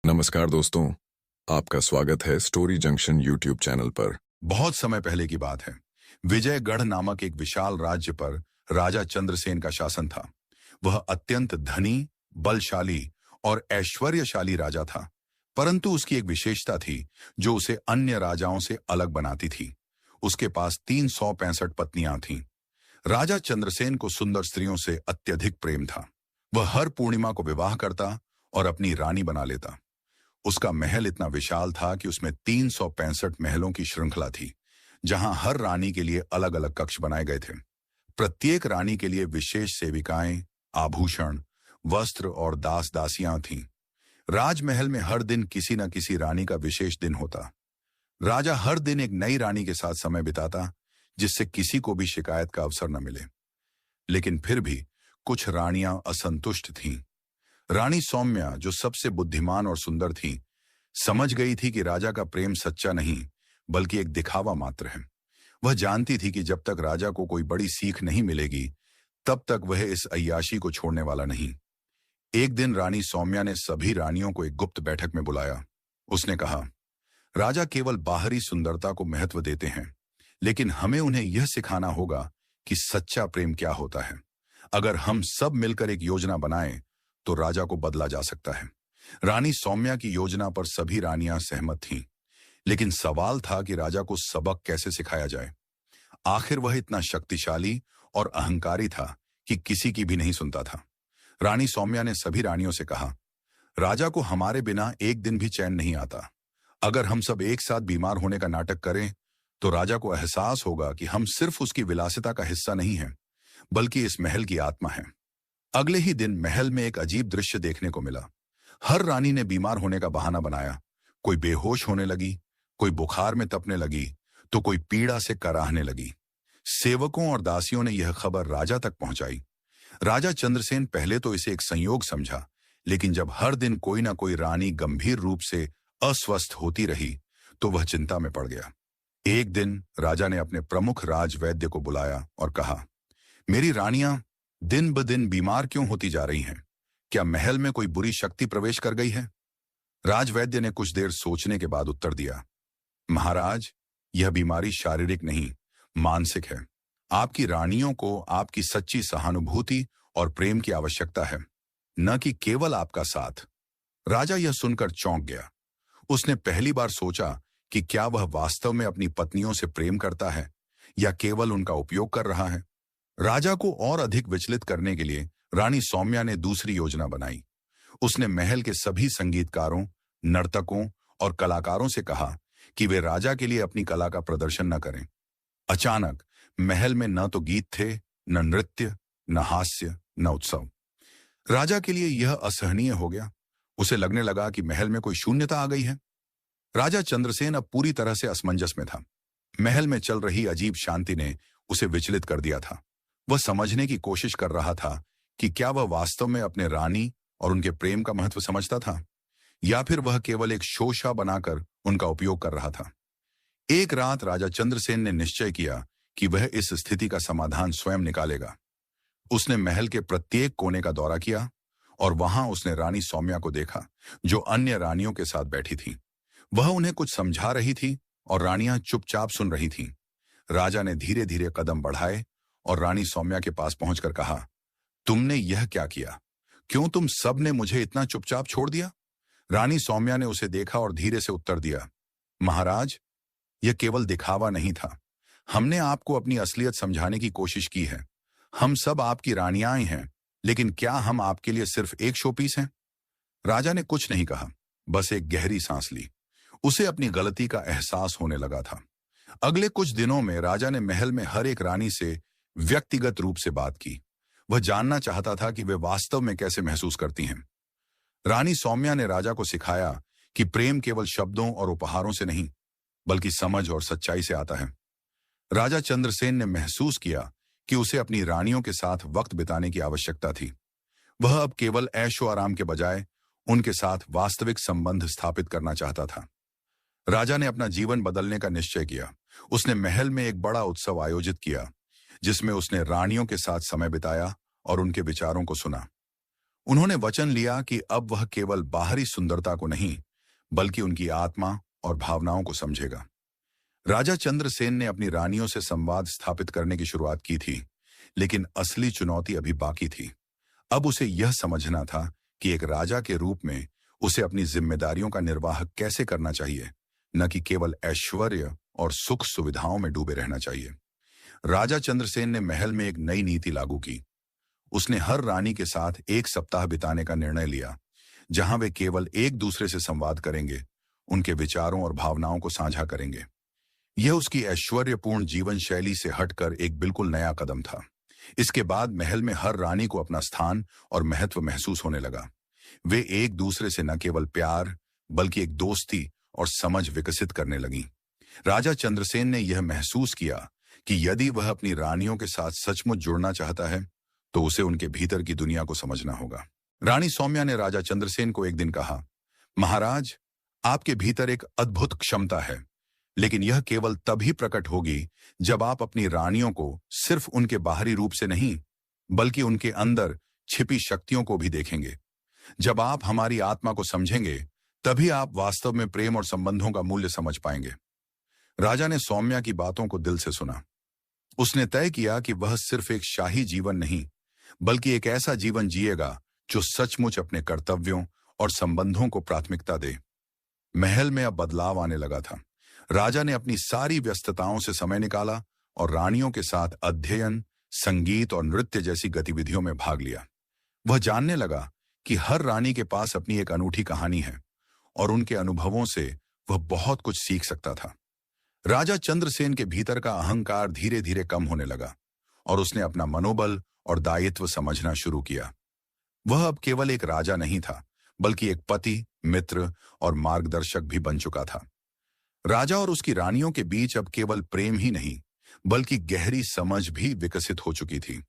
नमस्कार दोस्तों, आपका स्वागत है स्टोरी जंक्शन यूट्यूब चैनल पर। बहुत समय पहले की बात है। विजयगढ़ नामक एक विशाल राज्य पर राजा चंद्रसेन का शासन था। वह अत्यंत धनी, बलशाली और ऐश्वर्यशाली राजा था। परंतु उसकी एक विशेषता थी जो उसे अन्य राजाओं से अलग बनाती थी। उसके पास 365 पत्नियां थीं। राजा चंद्रसेन को सुंदर स्त्रियों से अत्यधिक प्रेम था। वह हर पूर्णिमा को विवाह करता और अपनी रानी बना लेता। उसका महल इतना विशाल था कि उसमें 365 महलों की श्रृंखला थी, जहां हर रानी के लिए अलग अलग कक्ष बनाए गए थे। प्रत्येक रानी के लिए विशेष सेविकाएं, आभूषण, वस्त्र और दास दासियां थीं। राजमहल में हर दिन किसी न किसी रानी का विशेष दिन होता। राजा हर दिन एक नई रानी के साथ समय बिताता, जिससे किसी को भी शिकायत का अवसर न मिले। लेकिन फिर भी कुछ रानियां असंतुष्ट थीं। रानी सौम्या, जो सबसे बुद्धिमान और सुंदर थी, समझ गई थी कि राजा का प्रेम सच्चा नहीं बल्कि एक दिखावा मात्र है। वह जानती थी कि जब तक राजा को कोई बड़ी सीख नहीं मिलेगी, तब तक वह इस अय्याशी को छोड़ने वाला नहीं। एक दिन रानी सौम्या ने सभी रानियों को एक गुप्त बैठक में बुलाया। उसने कहा, राजा केवल बाहरी सुंदरता को महत्व देते हैं, लेकिन हमें उन्हें यह सिखाना होगा कि सच्चा प्रेम क्या होता है। अगर हम सब मिलकर एक योजना बनाएं तो राजा को बदला जा सकता है। रानी सौम्या की योजना पर सभी रानियां सहमत थीं, लेकिन सवाल था कि राजा को सबक कैसे सिखाया जाए। आखिर वह इतना शक्तिशाली और अहंकारी था कि किसी की भी नहीं सुनता था। रानी सौम्या ने सभी रानियों से कहा, राजा को हमारे बिना एक दिन भी चैन नहीं आता। अगर हम सब एक साथ बीमार होने का नाटक करें तो राजा को एहसास होगा कि हम सिर्फ उसकी विलासिता का हिस्सा नहीं हैं, बल्कि इस महल की आत्मा हैं। अगले ही दिन महल में एक अजीब दृश्य देखने को मिला। हर रानी ने बीमार होने का बहाना बनाया। कोई बेहोश होने लगी, कोई बुखार में तपने लगी, तो कोई पीड़ा से कराहने लगी। सेवकों और दासियों ने यह खबर राजा तक पहुंचाई। राजा चंद्रसेन पहले तो इसे एक संयोग समझा, लेकिन जब हर दिन कोई ना कोई रानी गंभीर रूप से अस्वस्थ होती रही, तो वह चिंता में पड़ गया। एक दिन राजा ने अपने प्रमुख राजवैद्य को बुलाया और कहा, मेरी रानियां दिन ब दिन बीमार क्यों होती जा रही हैं? क्या महल में कोई बुरी शक्ति प्रवेश कर गई है? राजवैद्य ने कुछ देर सोचने के बाद उत्तर दिया, महाराज, यह बीमारी शारीरिक नहीं, मानसिक है। आपकी रानियों को आपकी सच्ची सहानुभूति और प्रेम की आवश्यकता है, न कि केवल आपका साथ। राजा यह सुनकर चौंक गया। उसने पहली बार सोचा कि क्या वह वास्तव में अपनी पत्नियों से प्रेम करता है या केवल उनका उपयोग कर रहा है। राजा को और अधिक विचलित करने के लिए रानी सौम्या ने दूसरी योजना बनाई। उसने महल के सभी संगीतकारों, नर्तकों और कलाकारों से कहा कि वे राजा के लिए अपनी कला का प्रदर्शन न करें। अचानक महल में न तो गीत थे, न नृत्य, न हास्य, न उत्सव। राजा के लिए यह असहनीय हो गया। उसे लगने लगा कि महल में कोई शून्यता आ गई है। राजा चंद्रसेन अब पूरी तरह से असमंजस में था। महल में चल रही अजीब शांति ने उसे विचलित कर दिया था। वह समझने की कोशिश कर रहा था कि क्या वह वास्तव में अपने रानी और उनके प्रेम का महत्व समझता था, या फिर वह केवल एक शोशा बनाकर उनका उपयोग कर रहा था। एक रात राजा चंद्रसेन ने निश्चय किया कि वह इस स्थिति का समाधान स्वयं निकालेगा। उसने महल के प्रत्येक कोने का दौरा किया और वहां उसने रानी सौम्या को देखा, जो अन्य रानियों के साथ बैठी थी। वह उन्हें कुछ समझा रही थी और रानियां चुपचाप सुन रही थीं। राजा ने धीरे धीरे कदम बढ़ाए और रानी सौम्या के पास पहुंचकर कहा, तुमने यह क्या किया? क्यों तुम सब ने मुझे इतना चुपचाप छोड़ दिया? रानी सौम्या ने उसे देखा और धीरे से उत्तर दिया, महाराज, यह केवल दिखावा नहीं था। हमने आपको अपनी असलियत समझाने की कोशिश की है। हम सब आपकी रानियां हैं, लेकिन क्या हम आपके लिए सिर्फ एक शोपीस हैं? राजा ने कुछ नहीं कहा, बस एक गहरी सांस ली। उसे अपनी गलती का एहसास होने लगा था। अगले कुछ दिनों में राजा ने महल में हर एक रानी से व्यक्तिगत रूप से बात की। वह जानना चाहता था कि वे वास्तव में कैसे महसूस करती हैं। रानी सौम्या ने राजा को सिखाया कि प्रेम केवल शब्दों और उपहारों से नहीं, बल्कि समझ और सच्चाई से आता है। राजा चंद्रसेन ने महसूस किया कि उसे अपनी रानियों के साथ वक्त बिताने की आवश्यकता थी। वह अब केवल ऐशो आराम के बजाय उनके साथ वास्तविक संबंध स्थापित करना चाहता था। राजा ने अपना जीवन बदलने का निश्चय किया। उसने महल में एक बड़ा उत्सव आयोजित किया, जिसमें उसने रानियों के साथ समय बिताया और उनके विचारों को सुना। उन्होंने वचन लिया कि अब वह केवल बाहरी सुंदरता को नहीं, बल्कि उनकी आत्मा और भावनाओं को समझेगा। राजा चंद्रसेन ने अपनी रानियों से संवाद स्थापित करने की शुरुआत की थी, लेकिन असली चुनौती अभी बाकी थी। अब उसे यह समझना था कि एक राजा के रूप में उसे अपनी जिम्मेदारियों का निर्वाह कैसे करना चाहिए, न कि केवल ऐश्वर्य और सुख सुविधाओं में डूबे रहना चाहिए। राजा चंद्रसेन ने महल में एक नई नीति लागू की। उसने हर रानी के साथ एक सप्ताह बिताने का निर्णय लिया, जहां वे केवल एक दूसरे से संवाद करेंगे, उनके विचारों और भावनाओं को साझा करेंगे। यह उसकी ऐश्वर्यपूर्ण जीवन शैली से हटकर एक बिल्कुल नया कदम था। इसके बाद महल में हर रानी को अपना स्थान और महत्व महसूस होने लगा। वे एक दूसरे से न केवल प्यार, बल्कि एक दोस्ती और समझ विकसित करने लगीं। राजा चंद्रसेन ने यह महसूस किया कि यदि वह अपनी रानियों के साथ सचमुच जुड़ना चाहता है, तो उसे उनके भीतर की दुनिया को समझना होगा। रानी सौम्या ने राजा चंद्रसेन को एक दिन कहा, महाराज, आपके भीतर एक अद्भुत क्षमता है, लेकिन यह केवल तभी प्रकट होगी जब आप अपनी रानियों को सिर्फ उनके बाहरी रूप से नहीं, बल्कि उनके अंदर छिपी शक्तियों को भी देखेंगे। जब आप हमारी आत्मा को समझेंगे, तभी आप वास्तव में प्रेम और संबंधों का मूल्य समझ पाएंगे। राजा ने सौम्या की बातों को दिल से सुना। उसने तय किया कि वह सिर्फ एक शाही जीवन नहीं, बल्कि एक ऐसा जीवन जिएगा जो सचमुच अपने कर्तव्यों और संबंधों को प्राथमिकता दे। महल में अब बदलाव आने लगा था। राजा ने अपनी सारी व्यस्तताओं से समय निकाला और रानियों के साथ अध्ययन, संगीत और नृत्य जैसी गतिविधियों में भाग लिया। वह जानने लगा कि हर रानी के पास अपनी एक अनूठी कहानी है और उनके अनुभवों से वह बहुत कुछ सीख सकता था। राजा चंद्रसेन के भीतर का अहंकार धीरे धीरे कम होने लगा और उसने अपना मनोबल और दायित्व समझना शुरू किया। वह अब केवल एक राजा नहीं था, बल्कि एक पति, मित्र और मार्गदर्शक भी बन चुका था। राजा और उसकी रानियों के बीच अब केवल प्रेम ही नहीं, बल्कि गहरी समझ भी विकसित हो चुकी थी।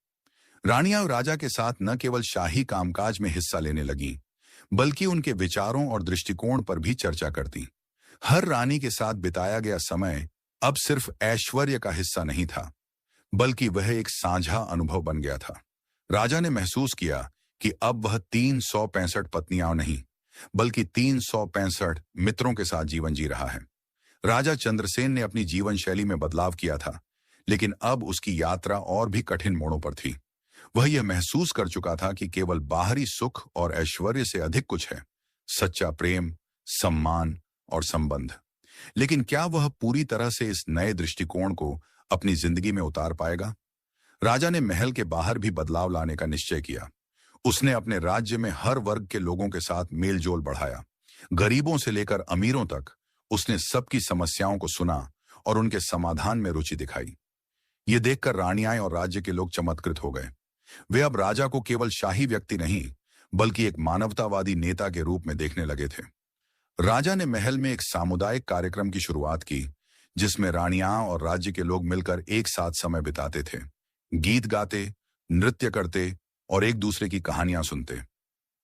रानियां राजा के साथ न केवल शाही कामकाज में हिस्सा लेने लगीं, बल्कि उनके विचारों और दृष्टिकोण पर भी चर्चा करतीं। हर रानी के साथ बिताया गया समय अब सिर्फ ऐश्वर्य का हिस्सा नहीं था, बल्कि वह एक साझा अनुभव बन गया था। राजा ने महसूस किया कि अब वह 365 पत्नियां नहीं, बल्कि 365 मित्रों के साथ जीवन जी रहा है। राजा चंद्रसेन ने अपनी जीवन शैली में बदलाव किया था, लेकिन अब उसकी यात्रा और भी कठिन मोड़ों पर थी। वह यह महसूस कर चुका था कि केवल बाहरी सुख और ऐश्वर्य से अधिक कुछ है, सच्चा प्रेम, सम्मान और संबंध। लेकिन क्या वह पूरी तरह से इस नए दृष्टिकोण को अपनी जिंदगी में उतार पाएगा? राजा ने महल के बाहर भी बदलाव लाने का निश्चय किया। उसने अपने राज्य में हर वर्ग के लोगों के साथ मेलजोल बढ़ाया। गरीबों से लेकर अमीरों तक उसने सबकी समस्याओं को सुना और उनके समाधान में रुचि दिखाई। ये देखकर रानियां और राज्य के लोग चमत्कृत हो गए। वे अब राजा को केवल शाही व्यक्ति नहीं, बल्कि एक मानवतावादी नेता के रूप में देखने लगे थे। राजा ने महल में एक सामुदायिक कार्यक्रम की शुरुआत की, जिसमें रानियां और राज्य के लोग मिलकर एक साथ समय बिताते थे, गीत गाते, नृत्य करते और एक दूसरे की कहानियां सुनते।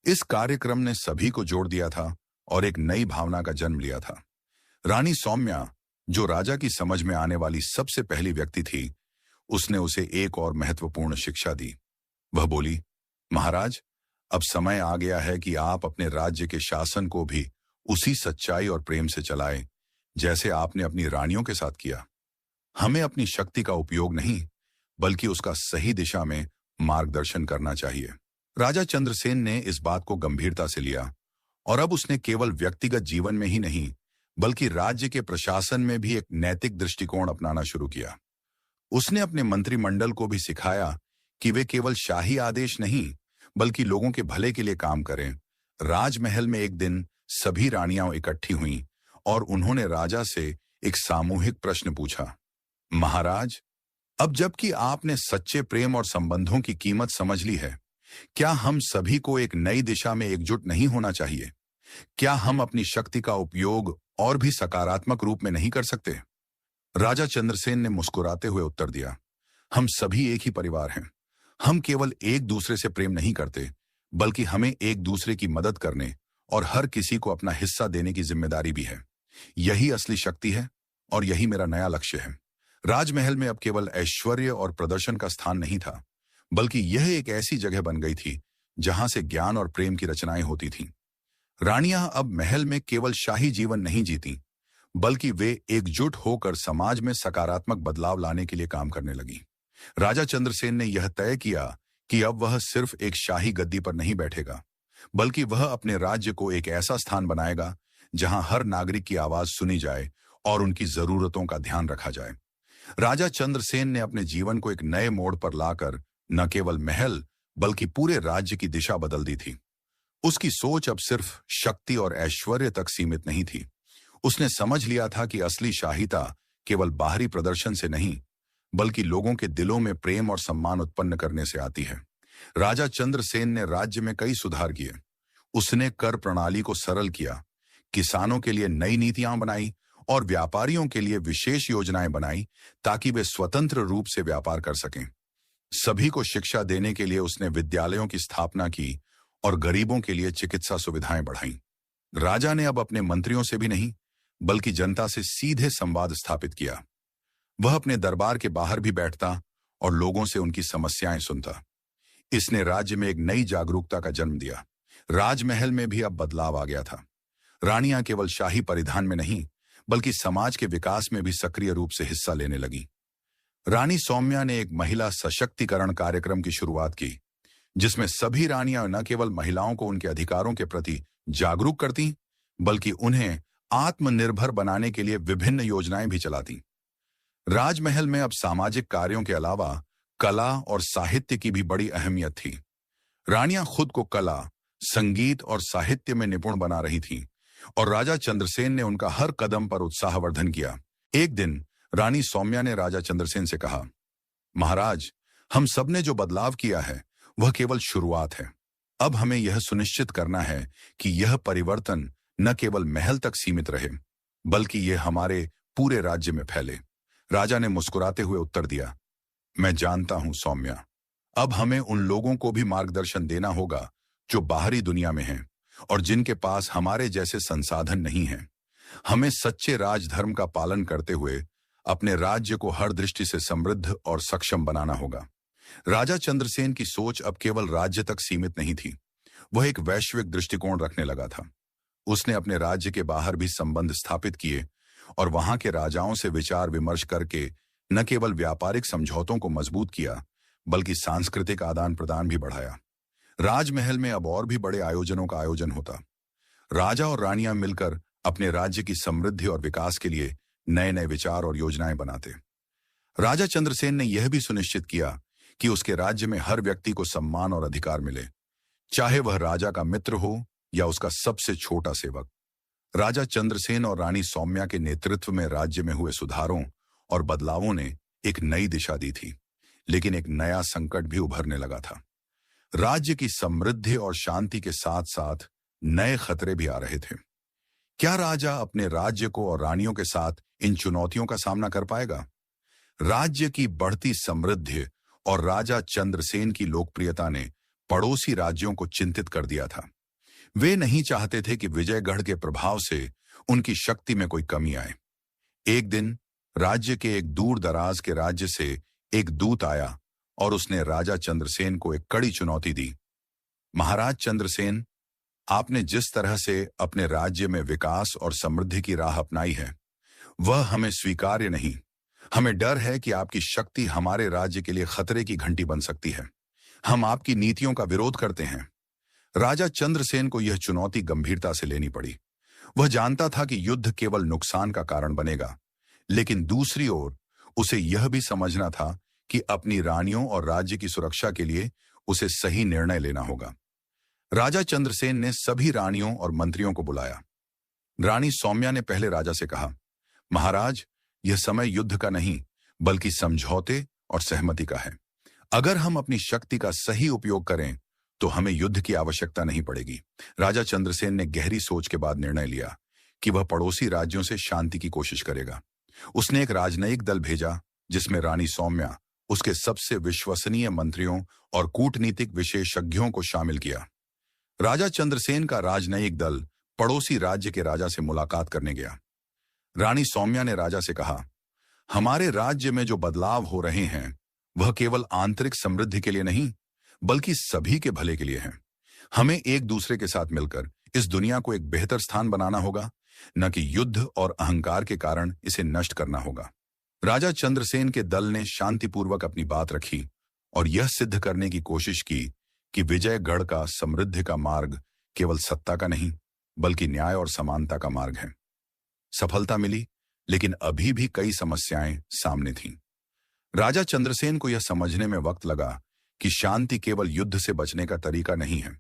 इस कार्यक्रम ने सभी को जोड़ दिया था और एक नई भावना का जन्म लिया था। रानी सौम्या, जो राजा की समझ में आने वाली सबसे पहली व्यक्ति थी, उसने उसे एक और महत्वपूर्ण शिक्षा दी। वह बोली, महाराज, अब समय आ गया है कि आप अपने राज्य के शासन को भी उसी सच्चाई और प्रेम से चलाएं, जैसे आपने अपनी रानियों के साथ किया। हमें अपनी शक्ति का उपयोग नहीं, बल्कि उसका सही दिशा में मार्गदर्शन करना चाहिए। राजा चंद्रसेन ने इस बात को गंभीरता से लिया और अब उसने केवल व्यक्तिगत जीवन में ही नहीं, बल्कि राज्य के प्रशासन में भी एक नैतिक दृष्टिकोण अपनाना शुरू किया। उसने अपने मंत्रिमंडल को भी सिखाया कि वे केवल शाही आदेश नहीं, बल्कि लोगों के भले के लिए काम करें। राजमहल में एक दिन सभी रानियां इकट्ठी हुईं और उन्होंने राजा से एक सामूहिक प्रश्न पूछा, महाराज, अब जबकि आपने सच्चे प्रेम और संबंधों की कीमत समझ ली है, क्या हम सभी को एक नई दिशा में एकजुट नहीं होना चाहिए? क्या हम अपनी शक्ति का उपयोग और भी सकारात्मक रूप में नहीं कर सकते? राजा चंद्रसेन ने मुस्कुराते हुए उत्तर दिया, हम सभी एक ही परिवार हैं। हम केवल एक दूसरे से प्रेम नहीं करते, बल्कि हमें एक दूसरे की मदद करने और हर किसी को अपना हिस्सा देने की जिम्मेदारी भी है। यही असली शक्ति है और यही मेरा नया लक्ष्य है। राजमहल में अब केवल ऐश्वर्य और प्रदर्शन का स्थान नहीं था, बल्कि यह एक ऐसी जगह बन गई थी जहां से ज्ञान और प्रेम की रचनाएं होती थीं। रानियां अब महल में केवल शाही जीवन नहीं जीती, बल्कि वे एकजुट होकर समाज में सकारात्मक बदलाव लाने के लिए काम करने लगी। राजा चंद्रसेन ने यह तय किया कि अब वह सिर्फ एक शाही गद्दी पर नहीं बैठेगा, बल्कि वह अपने राज्य को एक ऐसा स्थान बनाएगा जहां हर नागरिक की आवाज सुनी जाए और उनकी जरूरतों का ध्यान रखा जाए। राजा चंद्रसेन ने अपने जीवन को एक नए मोड़ पर लाकर न केवल महल बल्कि पूरे राज्य की दिशा बदल दी थी। उसकी सोच अब सिर्फ शक्ति और ऐश्वर्य तक सीमित नहीं थी। उसने समझ लिया था कि असली शाहीता केवल बाहरी प्रदर्शन से नहीं, बल्कि लोगों के दिलों में प्रेम और सम्मान उत्पन्न करने से आती है। राजा चंद्रसेन ने राज्य में कई सुधार किए। उसने कर प्रणाली को सरल किया, किसानों के लिए नई नीतियां बनाई और व्यापारियों के लिए विशेष योजनाएं बनाई ताकि वे स्वतंत्र रूप से व्यापार कर सकें। सभी को शिक्षा देने के लिए उसने विद्यालयों की स्थापना की और गरीबों के लिए चिकित्सा सुविधाएं बढ़ाईं। राजा ने अब अपने मंत्रियों से भी नहीं, बल्कि जनता से सीधे संवाद स्थापित किया। वह अपने दरबार के बाहर भी बैठता और लोगों से उनकी समस्याएं सुनता। इसने राज्य में एक नई जागरूकता का जन्म दिया। राजमहल में भी अब बदलाव आ गया था। रानियां केवल शाही परिधान में नहीं, बल्कि समाज के विकास में भी सक्रिय रूप से हिस्सा लेने लगी। रानी सौम्या ने एक महिला सशक्तिकरण कार्यक्रम की शुरुआत की, जिसमें सभी रानियां न केवल महिलाओं को उनके अधिकारों के प्रति जागरूक करती, बल्कि उन्हें आत्मनिर्भर बनाने के लिए विभिन्न योजनाएं भी चलाती। राजमहल में अब सामाजिक कार्यों के अलावा कला और साहित्य की भी बड़ी अहमियत थी। रानियां खुद को कला, संगीत और साहित्य में निपुण बना रही थीं, और राजा चंद्रसेन ने उनका हर कदम पर उत्साहवर्धन किया। एक दिन रानी सौम्या ने राजा चंद्रसेन से कहा, महाराज, हम सब ने जो बदलाव किया है वह केवल शुरुआत है। अब हमें यह सुनिश्चित करना है कि यह परिवर्तन न केवल महल तक सीमित रहे, बल्कि यह हमारे पूरे राज्य में फैले। राजा ने मुस्कुराते हुए उत्तर दिया, मैं जानता हूं सौम्या, अब हमें उन लोगों को भी मार्गदर्शन देना होगा जो बाहरी दुनिया में हैं और जिनके पास हमारे जैसे संसाधन नहीं हैं। हमें सच्चे राजधर्म का पालन करते हुए अपने राज्य को हर दृष्टि से समृद्ध और सक्षम बनाना होगा। राजा चंद्रसेन की सोच अब केवल राज्य तक सीमित नहीं थी, वह एक वैश्विक दृष्टिकोण रखने लगा था। उसने अपने राज्य के बाहर भी संबंध स्थापित किए और वहां के राजाओं से विचार विमर्श करके न केवल व्यापारिक समझौतों को मजबूत किया, बल्कि सांस्कृतिक आदान प्रदान भी बढ़ाया। राजमहल में अब और भी बड़े आयोजनों का आयोजन होता। राजा और रानियां मिलकर अपने राज्य की समृद्धि और विकास के लिए नए नए विचार और योजनाएं बनाते। राजा चंद्रसेन ने यह भी सुनिश्चित किया कि उसके राज्य में हर व्यक्ति को सम्मान और अधिकार मिले, चाहे वह राजा का मित्र हो या उसका सबसे छोटा सेवक। राजा चंद्रसेन और रानी सौम्या के नेतृत्व में राज्य में हुए सुधारों और बदलावों ने एक नई दिशा दी थी, लेकिन एक नया संकट भी उभरने लगा था। राज्य की समृद्धि और शांति के साथ साथ नए खतरे भी आ रहे थे। क्या राजा अपने राज्य को और रानियों के साथ इन चुनौतियों का सामना कर पाएगा? राज्य की बढ़ती समृद्धि और राजा चंद्रसेन की लोकप्रियता ने पड़ोसी राज्यों को चिंतित कर दिया था। वे नहीं चाहते थे कि विजयगढ़ के प्रभाव से उनकी शक्ति में कोई कमी आए। एक दिन राज्य के एक दूर दराज के राज्य से एक दूत आया और उसने राजा चंद्रसेन को एक कड़ी चुनौती दी। महाराज चंद्रसेन, आपने जिस तरह से अपने राज्य में विकास और समृद्धि की राह अपनाई है, वह हमें स्वीकार्य नहीं। हमें डर है कि आपकी शक्ति हमारे राज्य के लिए खतरे की घंटी बन सकती है। हम आपकी नीतियों का विरोध करते हैं। राजा चंद्रसेन को यह चुनौती गंभीरता से लेनी पड़ी। वह जानता था कि युद्ध केवल नुकसान का कारण बनेगा, लेकिन दूसरी ओर उसे यह भी समझना था कि अपनी रानियों और राज्य की सुरक्षा के लिए उसे सही निर्णय लेना होगा। राजा चंद्रसेन ने सभी रानियों और मंत्रियों को बुलाया। रानी सौम्या ने पहले राजा से कहा, महाराज, यह समय युद्ध का नहीं, बल्कि समझौते और सहमति का है। अगर हम अपनी शक्ति का सही उपयोग करें तो हमें युद्ध की आवश्यकता नहीं पड़ेगी। राजा चंद्रसेन ने गहरी सोच के बाद निर्णय लिया कि वह पड़ोसी राज्यों से शांति की कोशिश करेगा। उसने एक राजनयिक दल भेजा जिसमें रानी सौम्या, उसके सबसे विश्वसनीय मंत्रियों और कूटनीतिक विशेषज्ञों को शामिल किया। राजा चंद्रसेन का राजनयिक दल पड़ोसी राज्य के राजा से मुलाकात करने गया। रानी सौम्या ने राजा से कहा, हमारे राज्य में जो बदलाव हो रहे हैं वह केवल आंतरिक समृद्धि के लिए नहीं, बल्कि सभी के भले के लिए हैं। हमें एक दूसरे के साथ मिलकर इस दुनिया को एक बेहतर स्थान बनाना होगा, न कि युद्ध और अहंकार के कारण इसे नष्ट करना होगा। राजा चंद्रसेन के दल ने शांतिपूर्वक अपनी बात रखी और यह सिद्ध करने की कोशिश की कि विजयगढ़ का समृद्धि का मार्ग केवल सत्ता का नहीं, बल्कि न्याय और समानता का मार्ग है। सफलता मिली, लेकिन अभी भी कई समस्याएं सामने थीं। राजा चंद्रसेन को यह समझने में वक्त लगा कि शांति केवल युद्ध से बचने का तरीका नहीं है।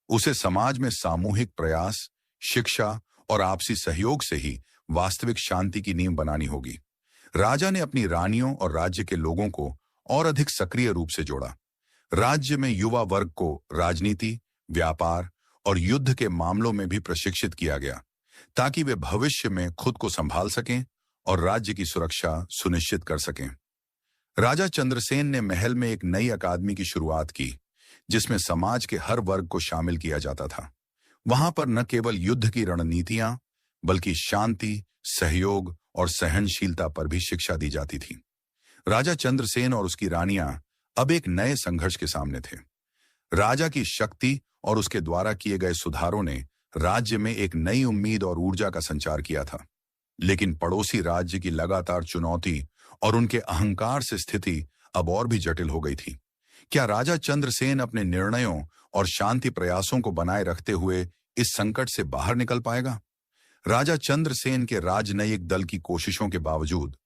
उसे समाज में सामूहिक प्रयास, शिक्षा और आपसी सहयोग से ही वास्तविक शांति की नींव बनानी होगी। राजा ने अपनी रानियों और राज्य के लोगों को और अधिक सक्रिय रूप से जोड़ा। राज्य में युवा वर्ग को राजनीति, व्यापार और युद्ध के मामलों में भी प्रशिक्षित किया गया, ताकि वे भविष्य में खुद को संभाल सकें और राज्य की सुरक्षा सुनिश्चित कर सकें। राजा चंद्रसेन ने महल में एक नई अकादमी की शुरुआत की, जिसमें समाज के हर वर्ग को शामिल किया जाता था। वहां पर न केवल युद्ध की रणनीतियां, बल्कि शांति, सहयोग और सहनशीलता पर भी शिक्षा दी जाती थी। राजा चंद्रसेन और उसकी रानियां अब एक नए संघर्ष के सामने थे। राजा की शक्ति और उसके द्वारा किए गए सुधारों ने राज्य में एक नई उम्मीद और ऊर्जा का संचार किया था, लेकिन पड़ोसी राज्य की लगातार चुनौती और उनके अहंकार से स्थिति अब और भी जटिल हो गई थी। क्या राजा चंद्रसेन अपने निर्णयों और शांति प्रयासों को बनाए रखते हुए इस संकट से बाहर निकल पाएगा? राजा चंद्रसेन के राजनयिक दल की कोशिशों के बावजूद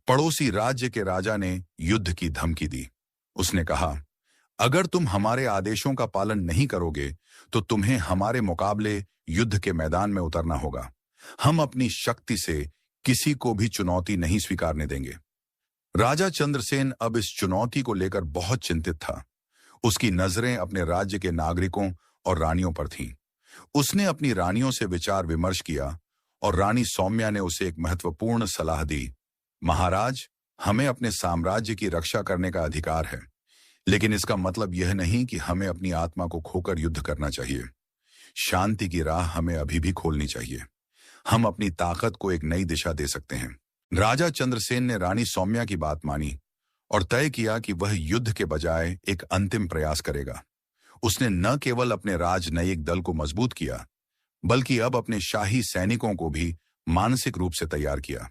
पड़ोसी राज्य के राजा ने युद्ध की धमकी दी। उसने कहा, अगर तुम हमारे आदेशों का पालन नहीं करोगे तो तुम्हें हमारे मुकाबले युद्ध के मैदान में उतरना होगा। हम अपनी शक्ति से किसी को भी चुनौती नहीं स्वीकारने देंगे। राजा चंद्रसेन अब इस चुनौती को लेकर बहुत चिंतित था। उसकी नजरें अपने राज्य के नागरिकों और रानियों पर थीं। उसने अपनी रानियों से विचार विमर्श किया और रानी सौम्या ने उसे एक महत्वपूर्ण सलाह दी। महाराज, हमें अपने साम्राज्य की रक्षा करने का अधिकार है, लेकिन इसका मतलब यह नहीं कि हमें अपनी आत्मा को खोकर युद्ध करना चाहिए। शांति की राह हमें अभी भी खोलनी चाहिए। हम अपनी ताकत को एक नई दिशा दे सकते हैं। राजा चंद्रसेन ने रानी सौम्या की बात मानी और तय किया कि वह युद्ध के बजाय एक अंतिम प्रयास करेगा। उसने न केवल अपने राजनयिक दल को मजबूत किया, बल्कि अब अपने शाही सैनिकों को भी मानसिक रूप से तैयार किया।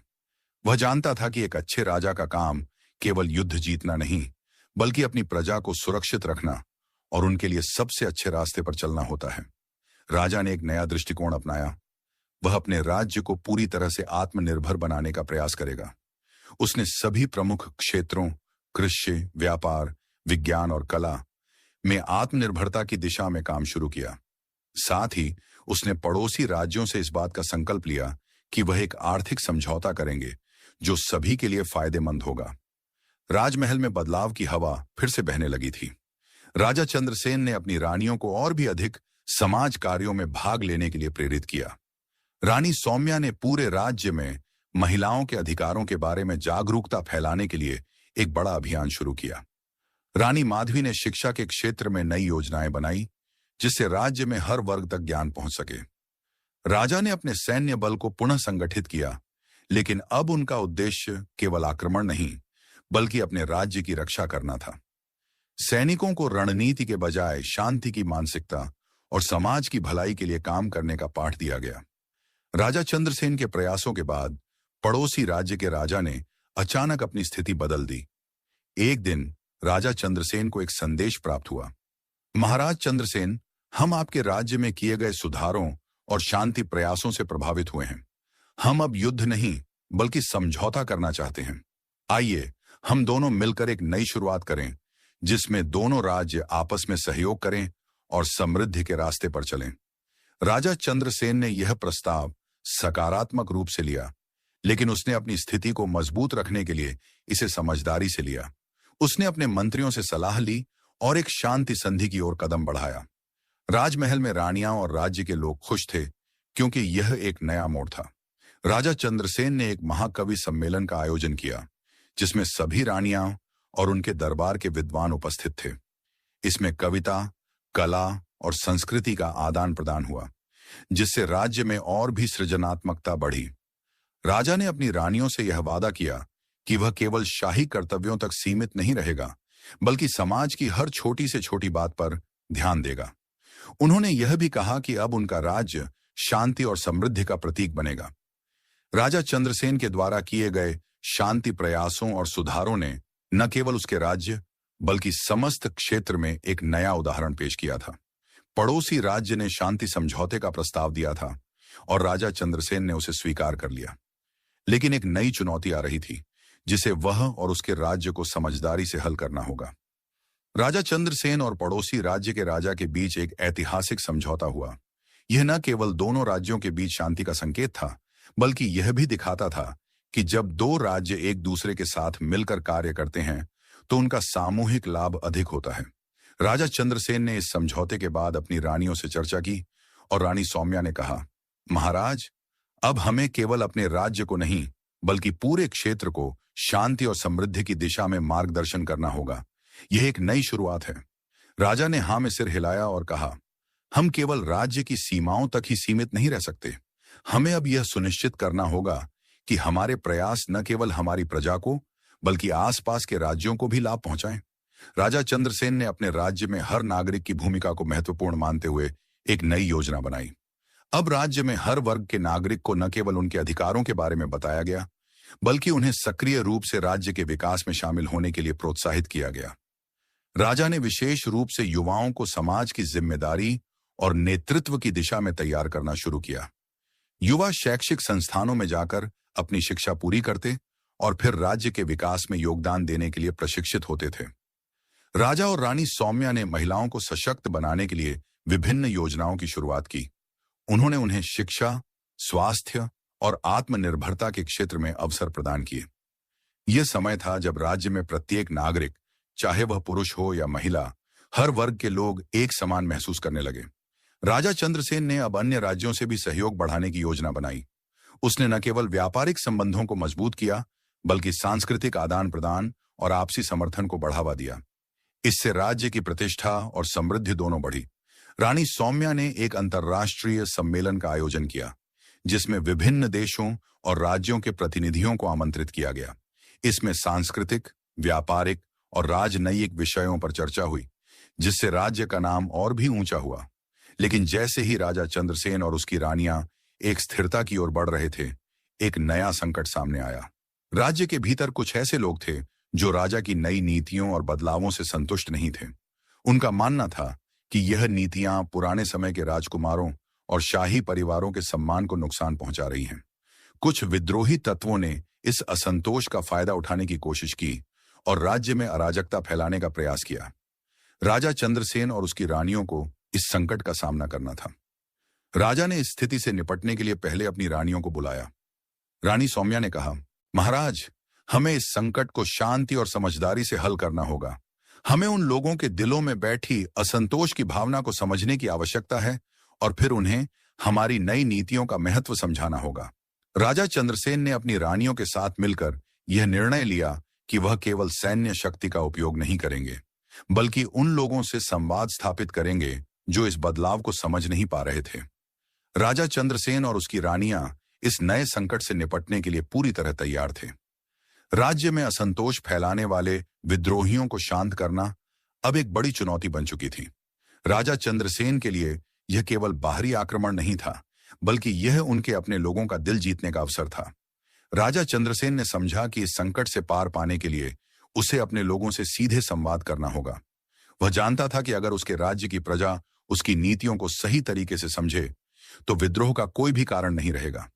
वह जानता था कि एक अच्छे राजा का काम केवल युद्ध जीतना नहीं, बल्कि अपनी प्रजा को सुरक्षित रखना और उनके लिए सबसे अच्छे रास्ते पर चलना होता है। राजा ने एक नया दृष्टिकोण अपनाया। वह अपने राज्य को पूरी तरह से आत्मनिर्भर बनाने का प्रयास करेगा। उसने सभी प्रमुख क्षेत्रों, कृषि, व्यापार, विज्ञान और कला में आत्मनिर्भरता की दिशा में काम शुरू किया। साथ ही उसने पड़ोसी राज्यों से इस बात का संकल्प लिया कि वह एक आर्थिक समझौता करेंगे जो सभी के लिए फायदेमंद होगा। राजमहल में बदलाव की हवा फिर से बहने लगी थी। राजा चंद्रसेन ने अपनी रानियों को और भी अधिक समाज कार्यों में भाग लेने के लिए प्रेरित किया। रानी सौम्या ने पूरे राज्य में महिलाओं के अधिकारों के बारे में जागरूकता फैलाने के लिए एक बड़ा अभियान शुरू किया। रानी माधवी ने शिक्षा के क्षेत्र में नई योजनाएं बनाई, जिससे राज्य में हर वर्ग तक ज्ञान पहुंच सके। राजा ने अपने सैन्य बल को पुनः संगठित किया, लेकिन अब उनका उद्देश्य केवल आक्रमण नहीं, बल्कि अपने राज्य की रक्षा करना था। सैनिकों को रणनीति के बजाय शांति की मानसिकता और समाज की भलाई के लिए काम करने का पाठ दिया गया। राजा चंद्रसेन के प्रयासों के बाद पड़ोसी राज्य के राजा ने अचानक अपनी स्थिति बदल दी। एक दिन राजा चंद्रसेन को एक संदेश प्राप्त हुआ। महाराज चंद्रसेन, हम आपके राज्य में किए गए सुधारों और शांति प्रयासों से प्रभावित हुए हैं। हम अब युद्ध नहीं, बल्कि समझौता करना चाहते हैं। आइए हम दोनों मिलकर एक नई शुरुआत करें, जिसमें दोनों राज्य आपस में सहयोग करें और समृद्धि के रास्ते पर चलें। राजा चंद्रसेन ने यह प्रस्ताव सकारात्मक रूप से लिया, लेकिन उसने अपनी स्थिति को मजबूत रखने के लिए इसे समझदारी से लिया। उसने अपने मंत्रियों से सलाह ली और एक शांति संधि की ओर कदम बढ़ाया। राजमहल में रानियां और राज्य के लोग खुश थे, क्योंकि यह एक नया मोड़ था। राजा चंद्रसेन ने एक महाकवि सम्मेलन का आयोजन किया, जिसमें सभी रानियां और उनके दरबार के विद्वान उपस्थित थे। इसमें कविता, कला और संस्कृति का आदान प्रदान हुआ, जिससे राज्य में और भी सृजनात्मकता बढ़ी। राजा ने अपनी रानियों से यह वादा किया कि वह केवल शाही कर्तव्यों तक सीमित नहीं रहेगा, बल्कि समाज की हर छोटी से छोटी बात पर ध्यान देगा। उन्होंने यह भी कहा कि अब उनका राज्य शांति और समृद्धि का प्रतीक बनेगा। राजा चंद्रसेन के द्वारा किए गए शांति प्रयासों और सुधारों ने न केवल उसके राज्य बल्कि समस्त क्षेत्र में एक नया उदाहरण पेश किया था। पड़ोसी राज्य ने शांति समझौते का प्रस्ताव दिया था और राजा चंद्रसेन ने उसे स्वीकार कर लिया। लेकिन एक नई चुनौती आ रही थी जिसे वह और उसके राज्य को समझदारी से हल करना होगा। राजा चंद्रसेन और पड़ोसी राज्य के राजा के बीच एक ऐतिहासिक समझौता हुआ। यह न केवल दोनों राज्यों के बीच शांति का संकेत था, बल्कि यह भी दिखाता था कि जब दो राज्य एक दूसरे के साथ मिलकर कार्य करते हैं तो उनका सामूहिक लाभ अधिक होता है। राजा चंद्रसेन ने इस समझौते के बाद अपनी रानियों से चर्चा की और रानी सौम्या ने कहा, महाराज, अब हमें केवल अपने राज्य को नहीं बल्कि पूरे क्षेत्र को शांति और समृद्धि की दिशा में मार्गदर्शन करना होगा। यह एक नई शुरुआत है। राजा ने हाँ में सिर हिलाया और कहा, हम केवल राज्य की सीमाओं तक ही सीमित नहीं रह सकते। हमें अब यह सुनिश्चित करना होगा कि हमारे प्रयास न केवल हमारी प्रजा को बल्कि आसपास के राज्यों को भी लाभ पहुंचाएं। राजा चंद्रसेन ने अपने राज्य में हर नागरिक की भूमिका को महत्वपूर्ण मानते हुए एक नई योजना बनाई। अब राज्य में हर वर्ग के नागरिक को न केवल उनके अधिकारों के बारे में बताया गया बल्कि उन्हें सक्रिय रूप से राज्य के विकास में शामिल होने के लिए प्रोत्साहित किया गया। राजा ने विशेष रूप से युवाओं को समाज की जिम्मेदारी और नेतृत्व की दिशा में तैयार करना शुरू किया। युवा शैक्षिक संस्थानों में जाकर अपनी शिक्षा पूरी करते और फिर राज्य के विकास में योगदान देने के लिए प्रशिक्षित होते थे। राजा और रानी सौम्या ने महिलाओं को सशक्त बनाने के लिए विभिन्न योजनाओं की शुरुआत की। उन्होंने उन्हें शिक्षा, स्वास्थ्य और आत्मनिर्भरता के क्षेत्र में अवसर प्रदान किए। यह समय था जब राज्य में प्रत्येक नागरिक, चाहे वह पुरुष हो या महिला, हर वर्ग के लोग एक समान महसूस करने लगे। राजा चंद्रसेन ने अब अन्य राज्यों से भी सहयोग बढ़ाने की योजना बनाई। उसने न केवल व्यापारिक संबंधों को मजबूत किया बल्कि सांस्कृतिक आदान प्रदान और आपसी समर्थन को बढ़ावा दिया। इससे राज्य की प्रतिष्ठा और समृद्धि दोनों बढ़ी। रानी सौम्या ने एक अंतर्राष्ट्रीय सम्मेलन का आयोजन किया जिसमें विभिन्न देशों और राज्यों के प्रतिनिधियों को आमंत्रित किया गया। इसमें सांस्कृतिक, व्यापारिक और राजनयिक विषयों पर चर्चा हुई, जिससे राज्य का नाम और भी ऊंचा हुआ। लेकिन जैसे ही राजा चंद्रसेन और उसकी रानियां एक स्थिरता की ओर बढ़ रहे थे, एक नया संकट सामने आया। राज्य के भीतर कुछ ऐसे लोग थे जो राजा की नई नीतियों और बदलावों से संतुष्ट नहीं थे। उनका मानना था कि यह नीतियां पुराने समय के राजकुमारों और शाही परिवारों के सम्मान को नुकसान पहुंचा रही हैं। कुछ विद्रोही तत्वों ने इस असंतोष का फायदा उठाने की कोशिश की और राज्य में अराजकता फैलाने का प्रयास किया। राजा चंद्रसेन और उसकी रानियों को इस संकट का सामना करना था। राजा ने इस स्थिति से निपटने के लिए पहले अपनी रानियों को बुलाया। रानी सौम्या ने कहा, महाराज, हमें इस संकट को शांति और समझदारी से हल करना होगा। हमें उन लोगों के दिलों में बैठी असंतोष की भावना को समझने की आवश्यकता है और फिर उन्हें हमारी नई नीतियों का महत्व समझाना होगा। राजा चंद्रसेन ने अपनी रानियों के साथ मिलकर यह निर्णय लिया कि वह केवल सैन्य शक्ति का उपयोग नहीं करेंगे बल्कि उन लोगों से संवाद स्थापित करेंगे जो इस बदलाव को समझ नहीं पा रहे थे। राजा चंद्रसेन और उसकी रानियां इस नए संकट से निपटने के लिए पूरी तरह तैयार थे। राज्य में असंतोष फैलाने वाले विद्रोहियों को शांत करना अब एक बड़ी चुनौती बन चुकी थी। राजा चंद्रसेन के लिए यह केवल बाहरी आक्रमण नहीं था बल्कि यह उनके अपने लोगों का दिल जीतने का अवसर था। राजा चंद्रसेन ने समझा कि इस संकट से पार पाने के लिए उसे अपने लोगों से सीधे संवाद करना होगा। वह जानता था कि अगर उसके राज्य की प्रजा उसकी नीतियों को सही तरीके से समझे तो विद्रोह का कोई भी कारण नहीं रहेगा।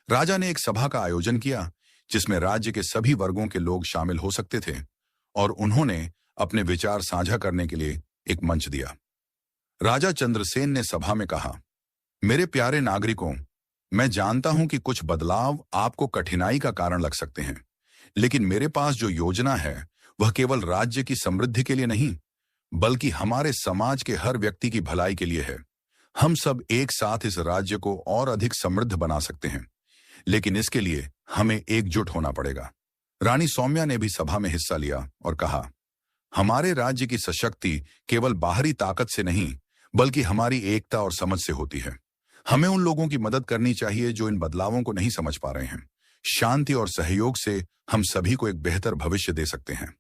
राजा ने एक सभा का आयोजन किया जिसमें राज्य के सभी वर्गों के लोग शामिल हो सकते थे और उन्होंने अपने विचार साझा करने के लिए एक मंच दिया। राजा चंद्रसेन ने सभा में कहा, मेरे प्यारे नागरिकों, मैं जानता हूं कि कुछ बदलाव आपको कठिनाई का कारण लग सकते हैं, लेकिन मेरे पास जो योजना है वह केवल राज्य की समृद्धि के लिए नहीं बल्कि हमारे समाज के हर व्यक्ति की भलाई के लिए है। हम सब एक साथ इस राज्य को और अधिक समृद्ध बना सकते हैं, लेकिन इसके लिए हमें एकजुट होना पड़ेगा। रानी सौम्या ने भी सभा में हिस्सा लिया और कहा, हमारे राज्य की सशक्ति केवल बाहरी ताकत से नहीं बल्कि हमारी एकता और समझ से होती है। हमें उन लोगों की मदद करनी चाहिए जो इन बदलावों को नहीं समझ पा रहे हैं। शांति और सहयोग से हम सभी को एक बेहतर भविष्य दे सकते हैं।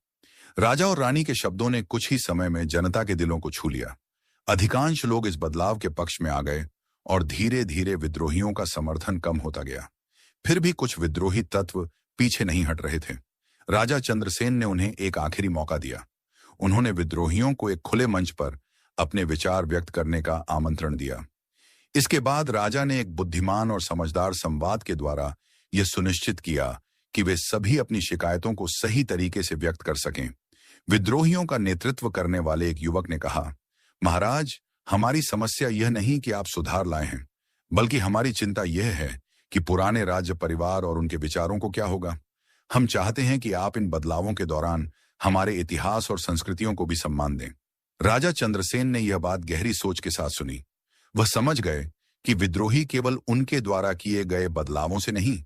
राजा और रानी के शब्दों ने कुछ ही समय में जनता के दिलों को छू लिया। अधिकांश लोग इस बदलाव के पक्ष में आ गए और धीरे धीरे विद्रोहियों का समर्थन कम होता गया। फिर भी कुछ विद्रोही तत्व पीछे नहीं हट रहे थे। राजा चंद्रसेन ने उन्हें एक आखिरी मौका दिया। उन्होंने विद्रोहियों को एक खुले मंच पर अपने विचार व्यक्त करने का आमंत्रण दिया। इसके बाद राजा ने एक बुद्धिमान और समझदार संवाद के द्वारा यह सुनिश्चित किया कि वे सभी अपनी शिकायतों को सही तरीके से व्यक्त कर सकें। विद्रोहियों का नेतृत्व करने वाले एक युवक ने कहा, महाराज, हमारी समस्या यह नहीं कि आप सुधार लाए हैं, बल्कि हमारी चिंता यह है कि पुराने राज्य परिवार और उनके विचारों को क्या होगा। हम चाहते हैं कि आप इन बदलावों के दौरान हमारे इतिहास और संस्कृतियों को भी सम्मान दें। राजा चंद्रसेन ने यह बात गहरी सोच के साथ सुनी। वह समझ गए कि विद्रोही केवल उनके द्वारा किए गए बदलावों से नहीं,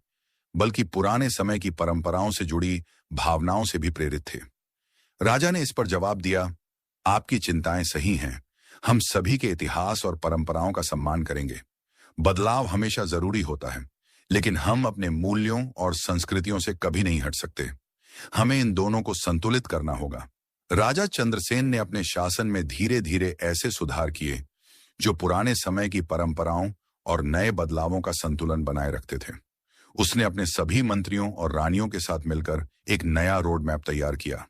बल्कि पुराने समय की परंपराओं से जुड़ी भावनाओं से भी प्रेरित थे। राजा ने इस पर जवाब दिया, आपकी चिंताएं सही हैं। हम सभी के इतिहास और परंपराओं का सम्मान करेंगे। बदलाव हमेशा जरूरी होता है, लेकिन हम अपने मूल्यों और संस्कृतियों से कभी नहीं हट सकते। हमें इन दोनों को संतुलित करना होगा। राजा चंद्रसेन ने अपने शासन में धीरे धीरे ऐसे सुधार किए जो पुराने समय की परंपराओं और नए बदलावों का संतुलन बनाए रखते थे। उसने अपने सभी मंत्रियों और रानियों के साथ मिलकर एक नया रोड मैप तैयार किया,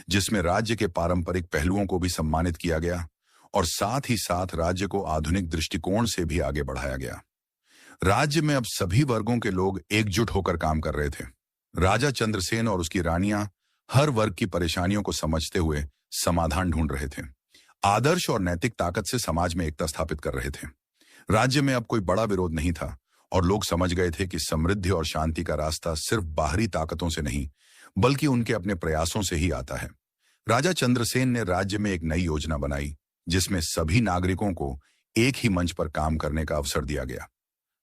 जिसमें राज्य के पारंपरिक पहलुओं को भी सम्मानित किया गया और साथ ही साथ राज्य को आधुनिक दृष्टिकोण से भी आगे बढ़ाया गया। राज्य में अब सभी वर्गों के लोग एकजुट होकर काम कर रहे थे। राजा चंद्रसेन और उसकी रानियां हर वर्ग की परेशानियों को समझते हुए समाधान ढूंढ रहे थे। आदर्श और नैतिक ताकत से समाज में एकता स्थापित कर रहे थे। राज्य में अब कोई बड़ा विरोध नहीं था और लोग समझ गए थे कि समृद्धि और शांति का रास्ता सिर्फ बाहरी ताकतों से नहीं, बल्कि उनके अपने प्रयासों से ही आता है। राजा चंद्रसेन ने राज्य में एक नई योजना बनाई, जिसमें सभी नागरिकों को एक ही मंच पर काम करने का अवसर दिया गया।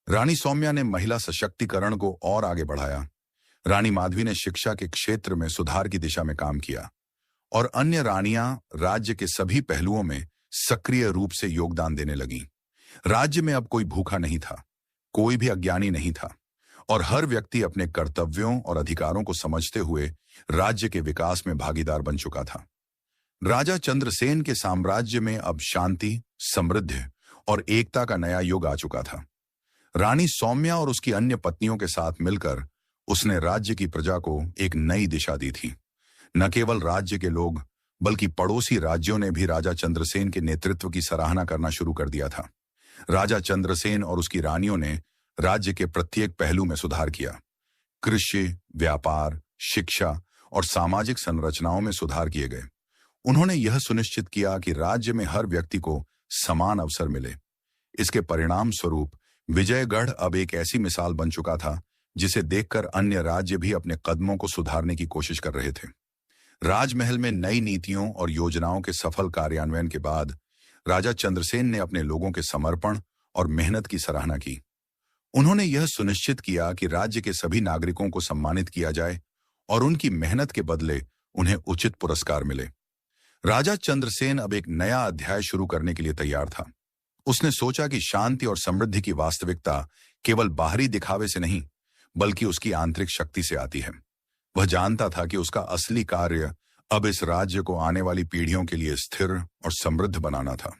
रानी सौम्या ने महिला सशक्तिकरण को और आगे बढ़ाया। रानी माधवी ने शिक्षा के क्षेत्र में सुधार की दिशा में काम किया और अन्य रानियां राज्य के सभी पहलुओं में सक्रिय रूप से योगदान देने लगीं। राज्य में अब कोई भूखा नहीं था, कोई भी अज्ञानी नहीं था और हर व्यक्ति अपने कर्तव्यों और अधिकारों को समझते हुए राज्य के विकास में भागीदार बन चुका था। राजा चंद्रसेन के साम्राज्य में अब शांति, समृद्धि और एकता का नया युग आ चुका था। रानी सौम्या और उसकी अन्य पत्नियों के साथ मिलकर उसने राज्य की प्रजा को एक नई दिशा दी थी। न केवल राज्य के लोग, बल्कि पड़ोसी राज्यों ने भी राजा चंद्रसेन के नेतृत्व की सराहना करना शुरू कर दिया था। राजा चंद्रसेन और उसकी रानियों ने राज्य के प्रत्येक पहलू में सुधार किया। कृषि, व्यापार, शिक्षा और सामाजिक संरचनाओं में सुधार किए गए। उन्होंने यह सुनिश्चित किया कि राज्य में हर व्यक्ति को समान अवसर मिले। इसके परिणाम स्वरूप विजयगढ़ अब एक ऐसी मिसाल बन चुका था जिसे देखकर अन्य राज्य भी अपने कदमों को सुधारने की कोशिश कर रहे थे। राजमहल में नई नीतियों और योजनाओं के सफल कार्यान्वयन के बाद राजा चंद्रसेन ने अपने लोगों के समर्पण और मेहनत की सराहना की। उन्होंने यह सुनिश्चित किया कि राज्य के सभी नागरिकों को सम्मानित किया जाए और उनकी मेहनत के बदले उन्हें उचित पुरस्कार मिले। राजा चंद्रसेन अब एक नया अध्याय शुरू करने के लिए तैयार था। उसने सोचा कि शांति और समृद्धि की वास्तविकता केवल बाहरी दिखावे से नहीं, बल्कि उसकी आंतरिक शक्ति से आती है। वह जानता था कि उसका असली कार्य अब इस राज्य को आने वाली पीढ़ियों के लिए स्थिर और समृद्ध बनाना था।